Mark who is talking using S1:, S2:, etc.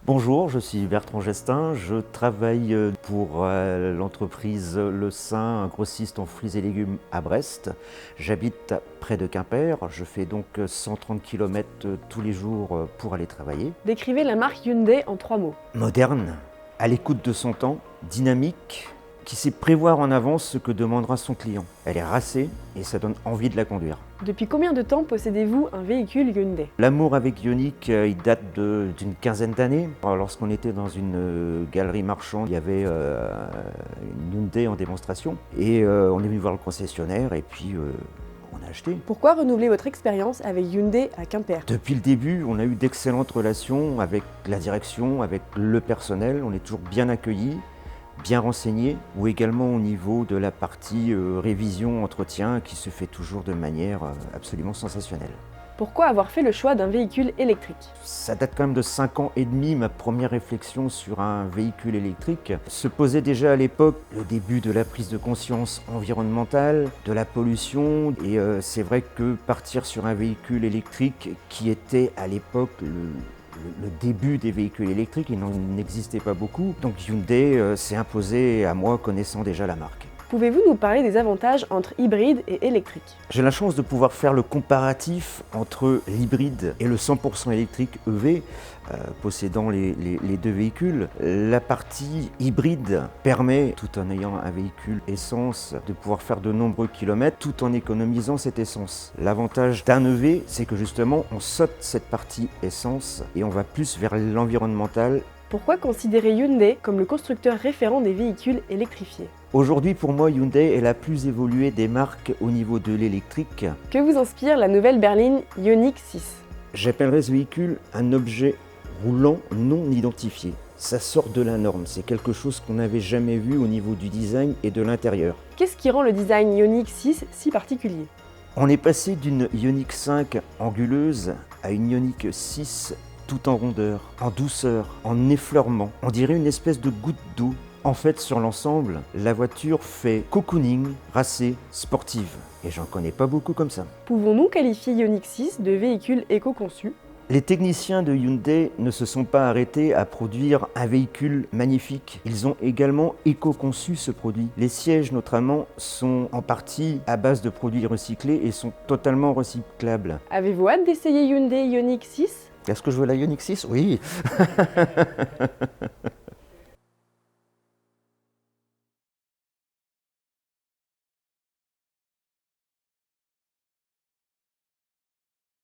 S1: Bonjour, je suis Bertrand Gestin, je travaille pour l'entreprise Le Saint, un grossiste en fruits et légumes à Brest. J'habite près de Quimper, je fais donc 130 km tous les jours pour aller travailler.
S2: Décrivez la marque Hyundai en 3 mots.
S1: Moderne, à l'écoute de son temps, dynamique, qui sait prévoir en avance ce que demandera son client. Elle est racée et ça donne envie de la conduire.
S2: Depuis combien de temps possédez-vous un véhicule Hyundai?
S1: L'amour avec Ioniq, il date d'une quinzaine d'années. Lorsqu'on était dans une galerie marchande, il y avait une Hyundai en démonstration. Et on est venu voir le concessionnaire et puis on a acheté.
S2: Pourquoi renouveler votre expérience avec Hyundai à Quimper?
S1: Depuis le début, on a eu d'excellentes relations avec la direction, avec le personnel. On est toujours bien accueillis, bien renseigné, ou également au niveau de la partie révision, entretien, qui se fait toujours de manière absolument sensationnelle.
S2: Pourquoi avoir fait le choix d'un véhicule électrique?
S1: Ça date quand même de 5 ans et demi, ma première réflexion sur un véhicule électrique. Se posait déjà à l'époque le début de la prise de conscience environnementale, de la pollution, et c'est vrai que partir sur un véhicule électrique qui était à l'époque le début des véhicules électriques, il n'en existait pas beaucoup. Donc Hyundai s'est imposé à moi, connaissant déjà la marque.
S2: Pouvez-vous nous parler des avantages entre hybride et électrique?
S1: J'ai la chance de pouvoir faire le comparatif entre l'hybride et le 100% électrique EV, possédant les deux véhicules. La partie hybride permet, tout en ayant un véhicule essence, de pouvoir faire de nombreux kilomètres tout en économisant cette essence. L'avantage d'un EV, c'est que justement on saute cette partie essence et on va plus vers l'environnemental.
S2: Pourquoi considérer Hyundai comme le constructeur référent des véhicules électrifiés?
S1: Aujourd'hui, pour moi, Hyundai est la plus évoluée des marques au niveau de l'électrique.
S2: Que vous inspire la nouvelle berline Ioniq 6?
S1: J'appellerais ce véhicule un objet roulant non identifié. Ça sort de la norme, c'est quelque chose qu'on n'avait jamais vu au niveau du design et de l'intérieur.
S2: Qu'est-ce qui rend le design Ioniq 6 si particulier?
S1: On est passé d'une Ioniq 5 anguleuse à une Ioniq 6 tout en rondeur, en douceur, en effleurement. On dirait une espèce de goutte d'eau. En fait, sur l'ensemble, la voiture fait cocooning, racée, sportive. Et j'en connais pas beaucoup comme ça.
S2: Pouvons-nous qualifier Ioniq 6 de véhicule éco-conçu?
S1: Les techniciens de Hyundai ne se sont pas arrêtés à produire un véhicule magnifique. Ils ont également éco-conçu ce produit. Les sièges notamment sont en partie à base de produits recyclés et sont totalement recyclables.
S2: Avez-vous hâte d'essayer Hyundai Ioniq 6?
S1: Est-ce que je veux la Ioniq 6? Oui.